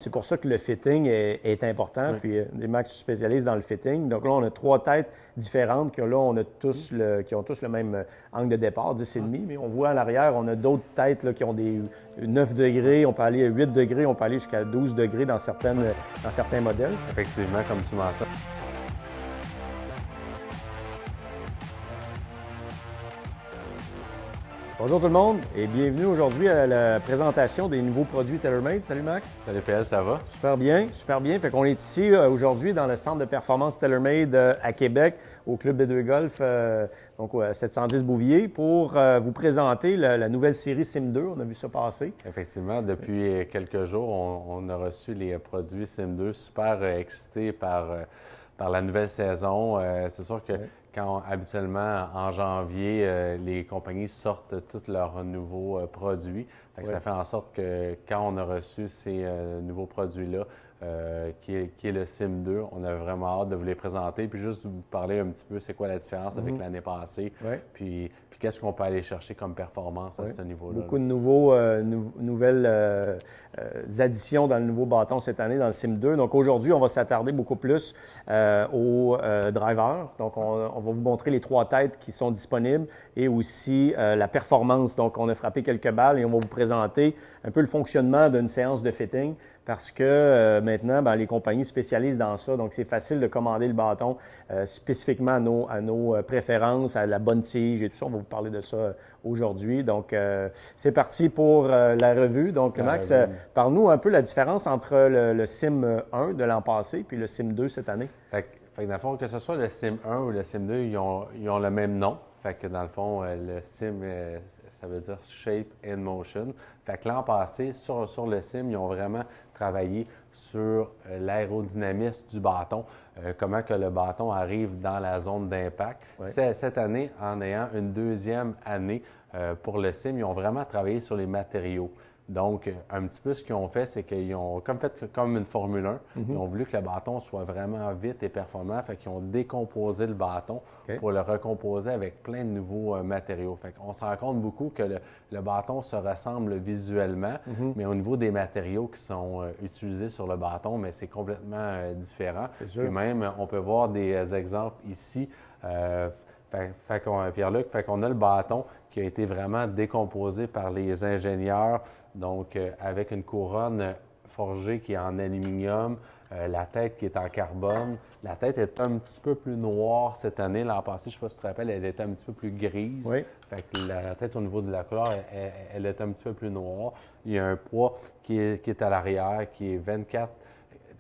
C'est pour ça que le fitting est important. Oui. Puis Max se spécialise dans le fitting. Donc là, on a 3 têtes différentes que là, on a qui ont tous le même angle de départ, 10,5. Mais on voit à l'arrière, on a d'autres têtes là, qui ont des 9 degrés. On peut aller à 8 degrés. On peut aller jusqu'à 12 degrés dans certains modèles. Effectivement, comme tu mentionnes. Bonjour tout le monde et bienvenue aujourd'hui à la présentation des nouveaux produits TaylorMade. Salut Max. Salut PL, ça va? Super bien, super bien. Fait qu'on est ici aujourd'hui dans le centre de performance TaylorMade à Québec, au Club B2 Golf, donc à 710 Bouvier, pour vous présenter la nouvelle série Sim 2. On a vu ça passer. Effectivement, depuis quelques jours, on a reçu les produits Sim 2, super excités par la nouvelle saison. C'est sûr que quand habituellement, en janvier, les compagnies sortent tous leurs nouveaux produits. Ça fait en sorte que quand on a reçu ces nouveaux produits-là, qui est le Sim 2, on a vraiment hâte de vous les présenter. Puis juste vous parler un petit peu c'est quoi la différence avec l'année passée. Puis qu'est-ce qu'on peut aller chercher comme performance à ce niveau-là. Beaucoup de nouvelles additions dans le nouveau bâton cette année, dans le Sim 2. Donc aujourd'hui, on va s'attarder beaucoup plus au driver. Donc on va vous montrer les 3 têtes qui sont disponibles et aussi la performance. Donc on a frappé quelques balles et on va vous présenter un peu le fonctionnement d'une séance de fitting parce que maintenant, les compagnies spécialisent dans ça. Donc c'est facile de commander le bâton spécifiquement à nos préférences, à la bonne tige et tout ça. On va vous parler de ça aujourd'hui. Donc, c'est parti pour la revue. Donc, Max, parle-nous un peu la différence entre le Sim 1 de l'an passé puis le Sim 2 cette année. Fait que dans le fond, que ce soit le Sim 1 ou le Sim 2, ils ont le même nom. Fait que dans le fond, le Sim, ça veut dire Shape and Motion. Fait que l'an passé, sur le Sim, ils ont vraiment travaillé sur l'aérodynamisme du bâton, comment que le bâton arrive dans la zone d'impact. Cette année, en ayant une deuxième année pour le Sim, ils ont vraiment travaillé sur les matériaux. Donc, un petit peu ce qu'ils ont fait, c'est qu'ils ont fait comme une Formule 1. Ils ont voulu que le bâton soit vraiment vite et performant. Fait qu'ils ont décomposé le bâton pour le recomposer avec plein de nouveaux matériaux. Fait qu'on se rend compte beaucoup que le bâton se ressemble visuellement, mais au niveau des matériaux qui sont utilisés sur le bâton, mais c'est complètement différent. Puis même, on peut voir des exemples ici. Pierre-Luc, fait qu'on a le bâton qui a été vraiment décomposé par les ingénieurs, donc avec une couronne forgée qui est en aluminium, la tête qui est en carbone. La tête est un petit peu plus noire cette année. L'an passé, je ne sais pas si tu te rappelles, elle était un petit peu plus grise. Fait que la tête au niveau de la couleur, elle est un petit peu plus noire. Il y a un poids qui est à l'arrière, qui est 24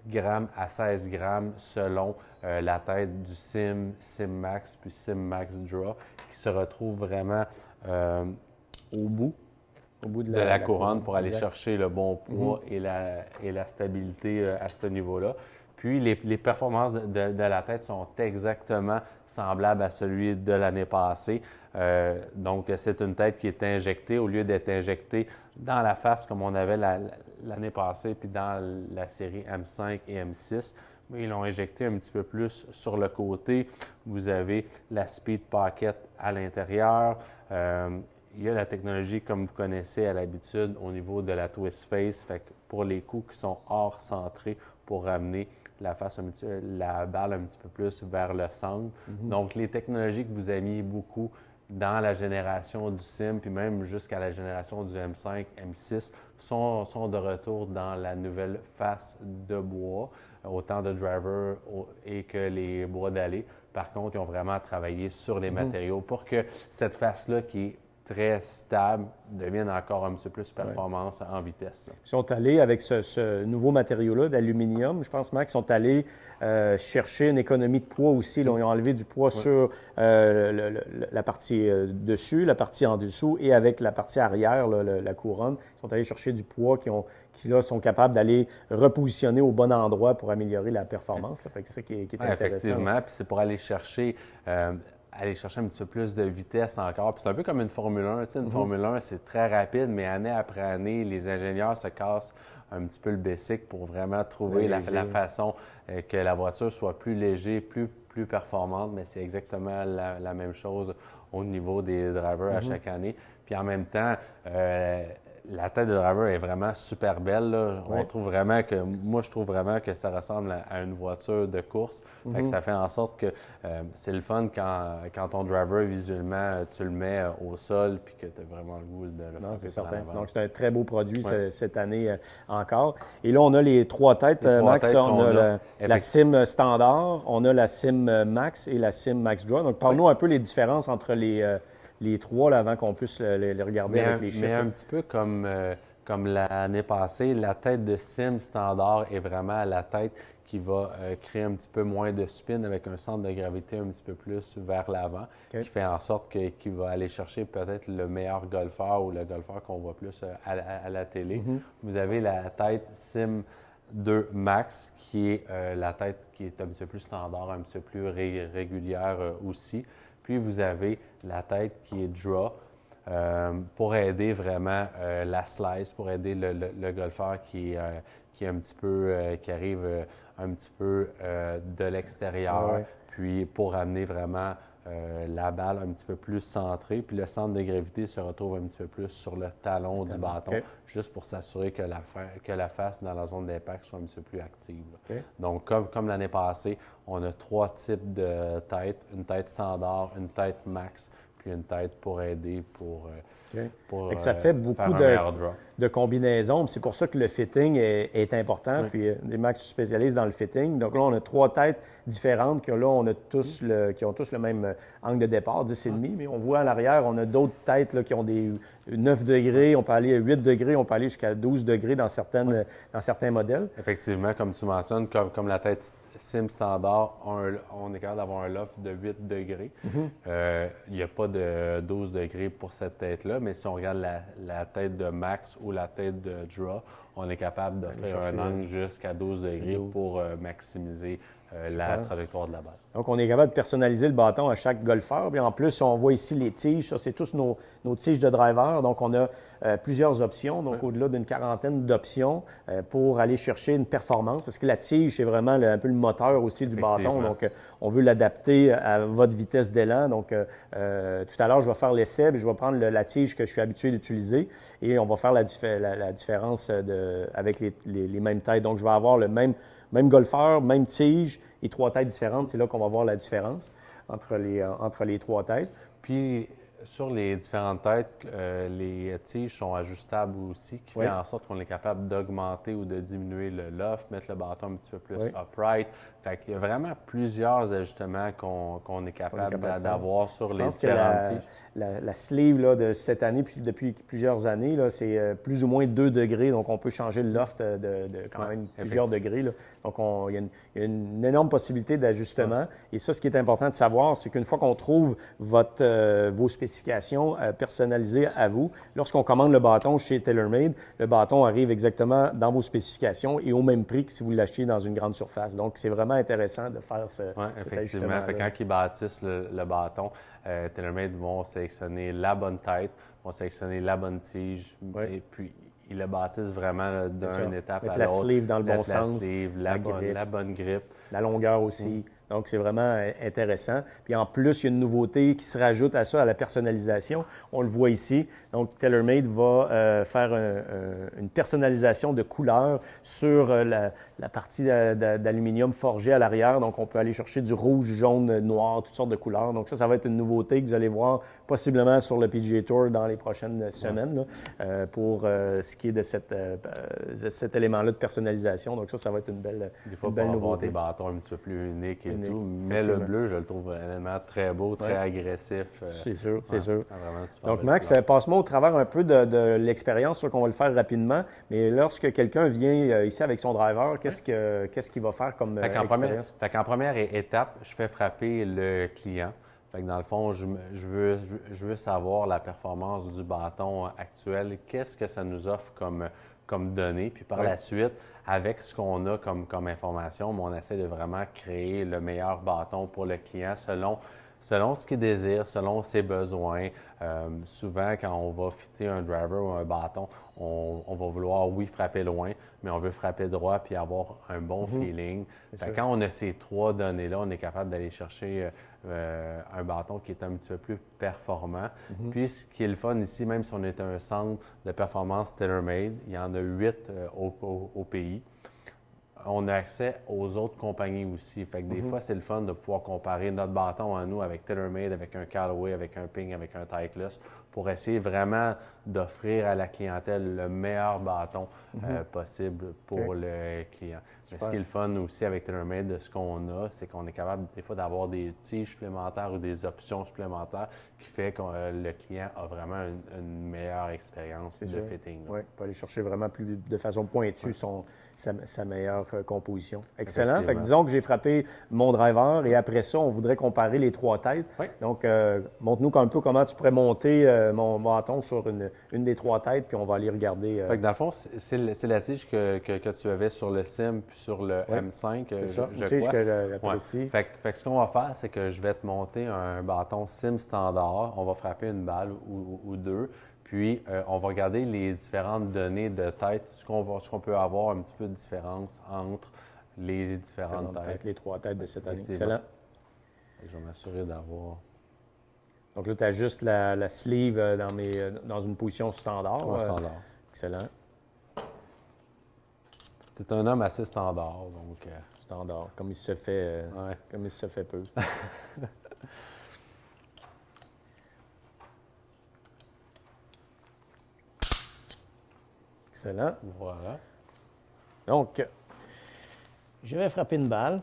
grammes à 16 grammes selon la tête du Sim, Sim Max puis Sim Max Draw qui se retrouve vraiment au bout de la couronne pour aller chercher le bon poids et la stabilité à ce niveau-là. Puis les performances de la tête sont exactement semblables à celui de l'année passée. Donc, c'est une tête qui est injectée au lieu d'être injectée dans la face comme on avait l'année passée, puis dans la série M5 et M6. Mais ils l'ont injecté un petit peu plus sur le côté. Vous avez la Speed Pocket à l'intérieur. Il y a la technologie, comme vous connaissez à l'habitude, au niveau de la Twist Face, fait que pour les coups qui sont hors centrés pour ramener la balle un petit peu plus vers le centre. Donc, les technologies que vous aimiez beaucoup dans la génération du Sim, puis même jusqu'à la génération du M5, M6, sont de retour dans la nouvelle face de bois, autant de driver et que les bois d'allée. Par contre, ils ont vraiment travaillé sur les matériaux pour que cette face-là, qui est très stable, devienne encore un petit peu plus performance en vitesse. Ils sont allés avec ce nouveau matériau-là d'aluminium. Je pense, Max, qu'ils sont allés chercher une écononie de poids aussi. Là, ils ont enlevé du poids sur la partie dessus, la partie en dessous et avec la partie arrière, là, la couronne. Ils sont allés chercher du poids qui là, sont capables d'aller repositionner au bon endroit pour améliorer la performance. Là. Fait que c'est ça qui est intéressant. Effectivement, puis c'est pour aller chercher un petit peu plus de vitesse encore. Puis c'est un peu comme une Formule 1. Tu sais, une Formule 1, c'est très rapide, mais année après année, les ingénieurs se cassent un petit peu le basic pour vraiment trouver la façon que la voiture soit plus léger, plus performante. Mais c'est exactement la même chose au niveau des drivers à chaque année. Puis en même temps, la tête de driver est vraiment super belle, là. Ouais. Moi, je trouve vraiment que ça ressemble à une voiture de course. Fait que ça fait en sorte que c'est le fun quand ton driver, visuellement, tu le mets au sol puis que tu as vraiment le goût de le Non, c'est faire par certain. l'avant. Donc, c'est un très beau produit Ouais. cette année encore. Et là, on a les trois têtes, Les trois Max. têtes On qu'on a a. la Sim standard, on a la Sim Max et la Sim Max Draw. Donc, parle-nous un peu les différences entre les trois là, avant qu'on puisse les regarder avec les chiffres. Mais un petit peu comme l'année passée, la tête de sim standard est vraiment la tête qui va créer un petit peu moins de spin avec un centre de gravité un petit peu plus vers l'avant, OK. qui fait en sorte qu'il va aller chercher peut-être le meilleur golfeur ou le golfeur qu'on voit plus à la télé. Vous avez la tête Sim 2 Max, qui est la tête qui est un petit peu plus standard, un petit peu plus régulière aussi. Puis vous avez la tête qui est Draw pour aider vraiment la slice, pour aider le golfeur qui est un petit peu, qui arrive un petit peu de l'extérieur, Ouais. puis pour amener vraiment la balle un petit peu plus centrée, puis le centre de gravité se retrouve un petit peu plus sur le talon du bâton, OK. juste pour s'assurer que la face dans la zone d'impact soit un petit peu plus active. OK. Donc, comme l'année passée, on a 3 types de têtes, une tête standard, une tête max, puis une tête pour aider pour Fait que ça fait beaucoup faire un meilleur draw. de combinaisons. C'est pour ça que le fitting est important. Puis les Max se spécialisent dans le fitting. Donc là, on a trois têtes différentes qui ont tous le même angle de départ, 10,5. Mais on voit à l'arrière, on a d'autres têtes là, qui ont des 9 degrés. On peut aller à 8 degrés. On peut aller jusqu'à 12 degrés dans certains modèles. Effectivement, comme tu mentionnes, comme la tête Sim standard, on est capable d'avoir un loft de 8 degrés. Il n'y a pas de 12 degrés pour cette tête-là, mais si on regarde la tête de Max ou la tête de Draw, on est capable de faire un angle jusqu'à 12 degrés pour maximiser la trajectoire de la balle. Donc, on est capable de personnaliser le bâton à chaque golfeur. Puis en plus, on voit ici les tiges. Ça, c'est tous nos tiges de driver. Donc, on a plusieurs options. Donc, au-delà d'une quarantaine d'options pour aller chercher une performance. Parce que la tige, c'est vraiment un peu le moteur aussi du bâton. Donc, on veut l'adapter à votre vitesse d'élan. Donc, tout à l'heure, je vais faire l'essai. Puis je vais prendre la tige que je suis habitué d'utiliser. Et on va faire la différence avec les mêmes têtes. Donc, je vais avoir le même golfeur, même tige et trois têtes différentes. C'est là qu'on va voir la différence entre les trois têtes. Puis, sur les différentes têtes, les tiges sont ajustables aussi, qui fait en sorte qu'on est capable d'augmenter ou de diminuer le loft, mettre le bâton un petit peu plus upright. Fait qu'il y a vraiment plusieurs ajustements qu'on est capable d'avoir sur les différentes tiges. La sleeve là, de cette année, puis depuis plusieurs années, là, c'est plus ou moins 2 degrés. Donc, on peut changer le loft de quand même plusieurs degrés. Là. Donc, il y a une énorme possibilité d'ajustement. Et ça, ce qui est important de savoir, c'est qu'une fois qu'on trouve vos spécifications personnalisées à vous, lorsqu'on commande le bâton chez TaylorMade, le bâton arrive exactement dans vos spécifications et au même prix que si vous l'achetez dans une grande surface. Donc, c'est vraiment intéressant de faire cet effectivement. Fait quand ils bâtissent le bâton, TaylorMade vont sélectionner la bonne tête, vont sélectionner la bonne tige, et puis ils le bâtissent vraiment d'une étape à l'autre. Mettre la sleeve dans le bon sens. La sleeve, la bonne grippe. La longueur aussi. Donc, c'est vraiment intéressant. Puis en plus, il y a une nouveauté qui se rajoute à ça, à la personnalisation. On le voit ici. Donc, TaylorMade va faire une personnalisation de couleur sur la partie d'aluminium forgé à l'arrière. Donc, on peut aller chercher du rouge, jaune, noir, toutes sortes de couleurs. Donc, ça va être une nouveauté que vous allez voir possiblement sur le PGA Tour dans les prochaines semaines là, pour ce qui est de cet élément-là de personnalisation. Donc, ça va être une belle nouveauté. Des fois, pour avoir des bâtons un petit peu plus uniques et tout. Mais le bleu, je le trouve vraiment très beau, très agressif. C'est sûr, c'est sûr. Donc, Donc, Max, passe-moi au travers un peu de l'expérience, sûr qu'on va le faire rapidement. Mais lorsque quelqu'un vient ici avec son driver, qu'est-ce qu'il va faire comme expérience? En première étape, je fais frapper le client. Fait que dans le fond, je veux savoir la performance du bâton actuel. Qu'est-ce que ça nous offre comme données? Puis par la suite, avec ce qu'on a comme information, on essaie de vraiment créer le meilleur bâton pour le client selon selon ce qu'il désire, selon ses besoins. Souvent, quand on va fitter un driver ou un bâton, on va vouloir, oui, frapper loin, mais on veut frapper droit puis avoir un bon feeling. Quand on a ces trois données-là, on est capable d'aller chercher un bâton qui est un petit peu plus performant. Puis, ce qui est le fun ici, même si on est un centre de performance TaylorMade, il y en a 8 au pays. On a accès aux autres compagnies aussi. Fait que des fois, c'est le fun de pouvoir comparer notre bâton à nous avec TaylorMade, avec un Callaway, avec un Ping, avec un Titleist, pour essayer vraiment d'offrir à la clientèle le meilleur bâton possible pour le client. Mais ce qui est le fun aussi avec TaylorMade, de ce qu'on a, c'est qu'on est capable des fois d'avoir des tiges supplémentaires ou des options supplémentaires qui fait que le client a vraiment une meilleure expérience de fitting. Oui, peut aller chercher vraiment de façon pointue sa meilleure composition. Excellent. Fait que disons que j'ai frappé mon driver et après ça, on voudrait comparer les trois têtes. Oui. Donc, montre-nous un peu comment tu pourrais monter mon bâton sur une des trois têtes, puis on va aller regarder. Fait que dans le fond, c'est la tige que tu avais sur le Sim puis sur le M5. C'est ça, je tige crois. que j'apprécie. Fait que ce qu'on va faire, c'est que je vais te monter un bâton Sim standard. On va frapper une balle ou deux. Puis, on va regarder les différentes données de tête, ce qu'on peut avoir un petit peu de différence entre les différentes têtes. Les trois têtes de cette année. Excellent. Je vais m'assurer d'avoir... Donc là, tu ajustes la sleeve dans une position standard. Standard. Excellent. Tu es un homme assez standard, donc... Standard, comme il se fait, comme il se fait peu. Excellent. Voilà. Donc, je vais frapper une balle.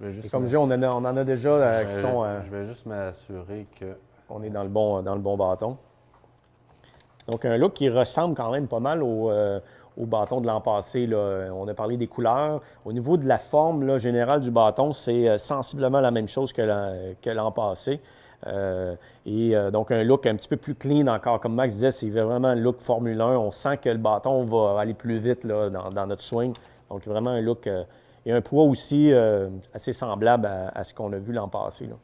Et comme je dis, on en a déjà qui sont... je vais juste m'assurer que... On est dans le bon bâton. Donc, un look qui ressemble quand même pas mal au bâton de l'an passé, là. On a parlé des couleurs. Au niveau de la forme là, générale du bâton, c'est sensiblement la même chose que l'an passé. Donc, un look un petit peu plus clean encore. Comme Max disait, c'est vraiment un look Formule 1. On sent que le bâton va aller plus vite là, dans notre swing. Donc, vraiment un look et un poids aussi assez semblable à ce qu'on a vu l'an passé. Là.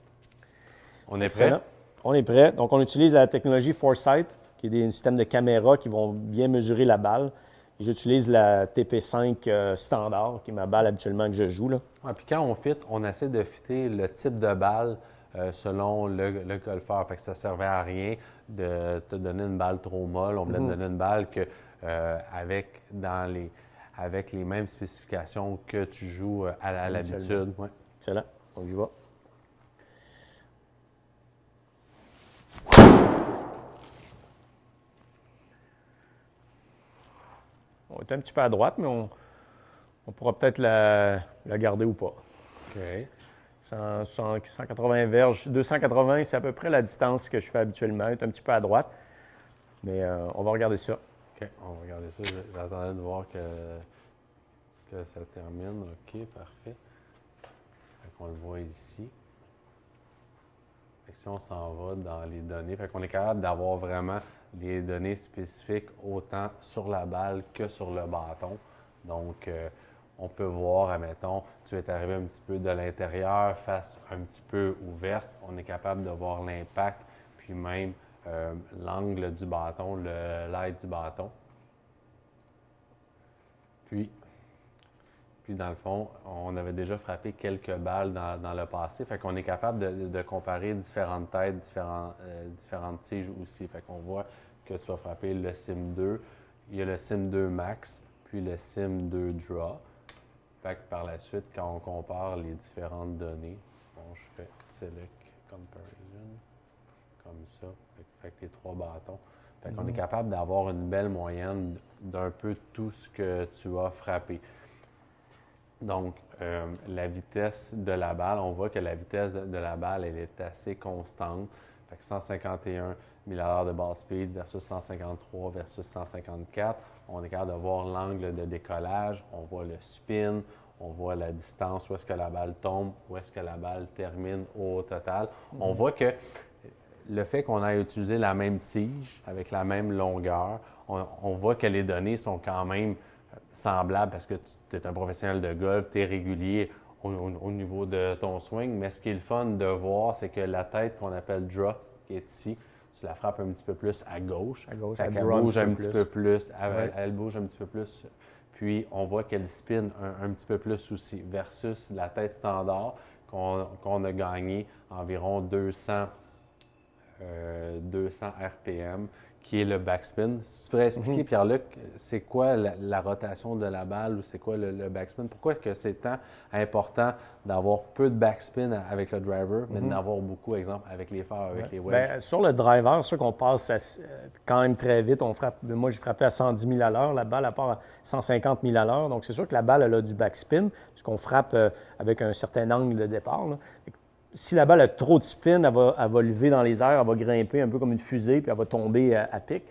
On est prêt? On est prêt. Donc, on utilise la technologie Foresight, qui est un système de caméras qui vont bien mesurer la balle. Et j'utilise la TP5 standard, qui est ma balle habituellement que je joue. Là. Ouais, puis quand on fit, on essaie de fitter le type de balle selon le golfeur. Fait que ça ne servait à rien de te donner une balle trop molle. On voulait te donner une balle que, avec les mêmes spécifications que tu joues à l'habitude. Ouais. Excellent. Donc, je vais. On est un petit peu à droite, mais on pourra peut-être la garder ou pas. OK. 180 verges, 280, c'est à peu près la distance que je fais habituellement. Elle est un petit peu à droite, mais on va regarder ça. OK, on va regarder ça. J'attendais de voir que ça termine. OK, parfait. On le voit ici. Fait que si on s'en va dans les données, fait qu'on est capable d'avoir vraiment les données spécifiques autant sur la balle que sur le bâton. Donc, on peut voir, admettons, tu es arrivé un petit peu de l'intérieur, face un petit peu ouverte. On est capable de voir l'impact, puis même l'angle du bâton, l'aide du bâton. Puis, dans le fond, on avait déjà frappé quelques balles dans le passé. Fait qu'on est capable de comparer différentes têtes, différentes tiges aussi. Fait qu'on voit que tu as frappé le Sim 2. Il y a le Sim 2 Max, puis le Sim 2 Draw. Fait que par la suite, quand on compare les différentes données, bon, je fais Select Comparison, comme ça. Fait que les trois bâtons. Fait qu'on est capable d'avoir une belle moyenne d'un peu tout ce que tu as frappé. Donc, la vitesse de la balle, on voit que la vitesse de la balle, elle est assez constante. Fait que 151 000 à l'heure de ball speed versus 153 versus 154. On est capable de voir l'angle de décollage, on voit le spin, on voit la distance, où est-ce que la balle tombe, où est-ce que la balle termine au total. On voit que le fait qu'on ait utilisé la même tige avec la même longueur, on voit que les données sont quand même semblable parce que tu es un professionnel de golf, tu es régulier. au niveau de ton swing. Mais ce qui est le fun de voir, c'est que la tête qu'on appelle draw, qui est ici, tu la frappes un petit peu plus à gauche. À gauche, Elle bouge un petit peu plus. Elle bouge un petit peu plus. Puis, on voit qu'elle spin un petit peu plus aussi, versus la tête standard qu'on a gagné environ 200 RPM, qui est le backspin. Si tu devrais expliquer, Pierre-Luc, c'est quoi la rotation de la balle ou c'est quoi le backspin? Pourquoi que c'est tant important d'avoir peu de backspin avec le driver, mais d'en avoir beaucoup, exemple, avec les phares, avec les wedges? Bien, sur le driver, c'est sûr qu'on passe quand même très vite. Moi, j'ai frappé à 110 000 à l'heure. La balle, elle part à 150 000 à l'heure. Donc, c'est sûr que la balle, elle a du backspin, puisqu'on frappe avec un certain angle de départ, là. Si la balle a trop de spin, elle va lever dans les airs, elle va grimper un peu comme une fusée, puis elle va tomber à pic.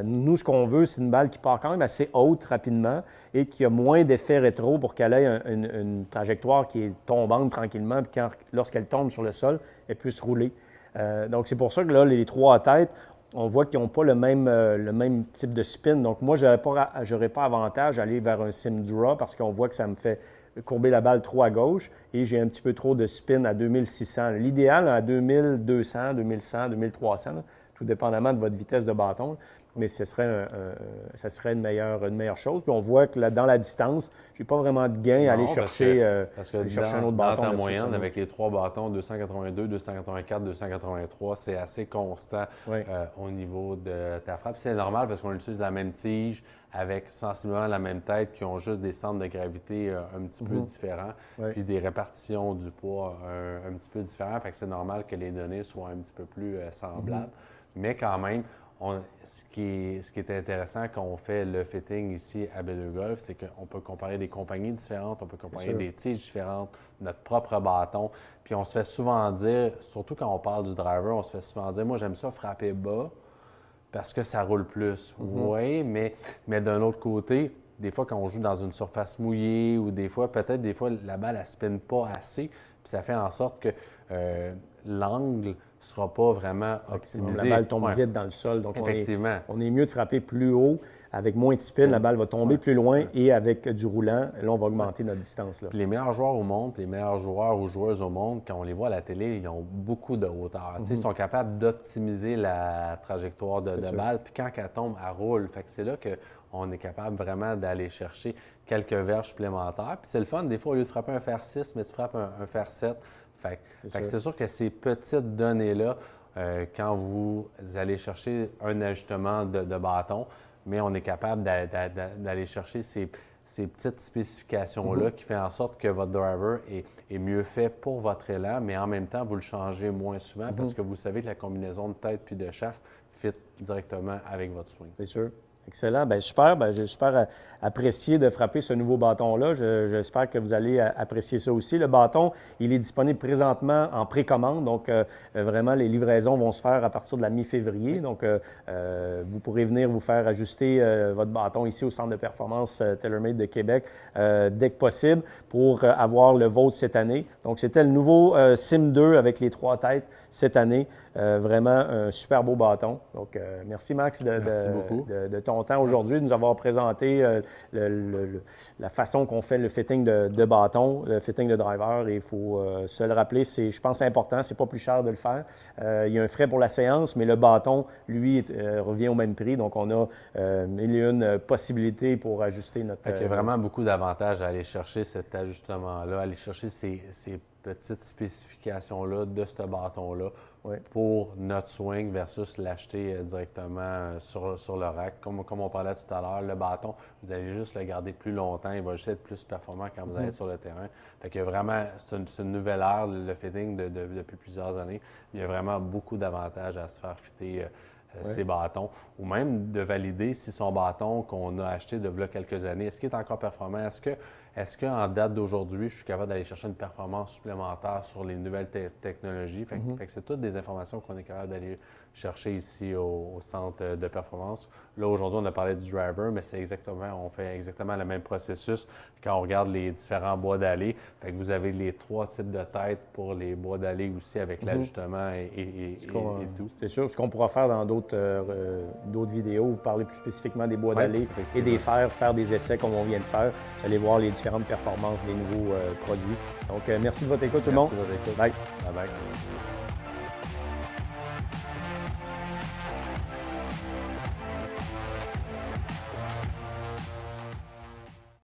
Nous, ce qu'on veut, c'est une balle qui part quand même assez haute rapidement et qui a moins d'effet rétro pour qu'elle ait une trajectoire qui est tombante tranquillement, puis lorsqu'elle tombe sur le sol, elle puisse rouler. Donc, c'est pour ça que là, les trois têtes, on voit qu'ils n'ont pas le même type de spin. Donc, moi, je n'aurais pas avantage à aller vers un sim draw parce qu'on voit que ça me fait courber la balle trop à gauche et j'ai un petit peu trop de spin à 2600. L'idéal, à 2200, 2100, 2300, là, tout dépendamment de votre vitesse de bâton. Mais ça serait une meilleure chose. Puis on voit que là, dans la distance, je n'ai pas vraiment de gain à aller chercher, un autre bâton. Dans ta moyenne, avec les trois bâtons, 282, 284, 283, c'est assez constant au niveau de ta frappe. C'est normal parce qu'on utilise la même tige avec sensiblement la même tête qui ont juste des centres de gravité un petit peu différents, puis des répartitions du poids un petit peu différents. Fait que c'est normal que les données soient un petit peu plus semblables. Mais quand même, ce qui est intéressant quand on fait le fitting ici à B2 Golf, c'est qu'on peut comparer des compagnies différentes, on peut comparer des tiges différentes, notre propre bâton. Puis on se fait souvent dire, surtout quand on parle du driver, on se fait souvent dire, moi j'aime ça frapper bas parce que ça roule plus. Oui, mais d'un autre côté, des fois quand on joue dans une surface mouillée ou des fois la balle ne spinne pas assez, puis ça fait en sorte que l'angle ne sera pas vraiment optimisé. La balle tombe vite dans le sol. Donc, effectivement. on est mieux de frapper plus haut. Avec moins de spin, la balle va tomber plus loin et avec du roulant, là, on va augmenter notre distance. Là. Puis les meilleurs joueurs au monde, les meilleurs joueurs ou joueuses au monde, quand on les voit à la télé, ils ont beaucoup de hauteur. Ils sont capables d'optimiser la trajectoire de balle. Puis quand elle tombe, elle roule. Fait que c'est là qu'on est capable vraiment d'aller chercher quelques verges supplémentaires. Puis c'est le fun, des fois, au lieu de frapper un fer 6, mais tu frappes un fer 7. Fait que c'est sûr que ces petites données-là, quand vous allez chercher un ajustement de bâton, mais on est capable d'aller chercher ces petites spécifications-là qui font en sorte que votre driver est mieux fait pour votre élan, mais en même temps, vous le changez moins souvent parce que vous savez que la combinaison de tête puis de shaft fit directement avec votre swing. C'est sûr. Excellent. Bien, super. Bien, j'ai super apprécié de frapper ce nouveau bâton-là. J'espère que vous allez apprécier ça aussi. Le bâton, il est disponible présentement en précommande. Donc, vraiment, les livraisons vont se faire à partir de la mi-février. Donc, vous pourrez venir vous faire ajuster votre bâton ici au Centre de performance TaylorMade de Québec dès que possible pour avoir le vôtre cette année. Donc, c'était le nouveau Sim 2 avec les trois têtes cette année. Vraiment un super beau bâton. Donc, merci Max de ton temps aujourd'hui, de nous avoir présenté la façon qu'on fait le fitting de bâton, le fitting de driver. Et il faut se le rappeler, je pense, c'est important. C'est pas plus cher de le faire. Il y a un frais pour la séance, mais le bâton, lui, revient au même prix. Donc, on a mille et une possibilités pour ajuster notre... Il y a vraiment beaucoup d'avantages à aller chercher cet ajustement-là, aller chercher ces petites spécifications-là de ce bâton-là pour notre swing versus l'acheter directement sur le rack. Comme on parlait tout à l'heure, le bâton, vous allez juste le garder plus longtemps. Il va juste être plus performant quand vous allez être sur le terrain. Fait qu'il y a vraiment, c'est une nouvelle ère, le fitting depuis plusieurs années. Il y a vraiment beaucoup d'avantages à se faire fitter ses bâtons, ou même de valider si son bâton qu'on a acheté de là quelques années, est-ce qu'il est encore performant? Est-ce qu'en date d'aujourd'hui, je suis capable d'aller chercher une performance supplémentaire sur les nouvelles technologies? Fait que c'est toutes des informations qu'on est capable d'aller chercher ici au centre de performance. Là, aujourd'hui, on a parlé du driver, mais on fait exactement le même processus quand on regarde les différents bois d'allée. Fait que vous avez les trois types de têtes pour les bois d'allée aussi avec l'ajustement et tout. C'est sûr. Ce qu'on pourra faire dans d'autres d'autres vidéos où vous parlez plus spécifiquement des bois d'allée et des fers, faire des essais comme on vient de faire. Vous allez voir les différentes performances des nouveaux produits. Donc, merci de votre écoute, tout le monde. Merci de votre écoute. Bye. Bye bye.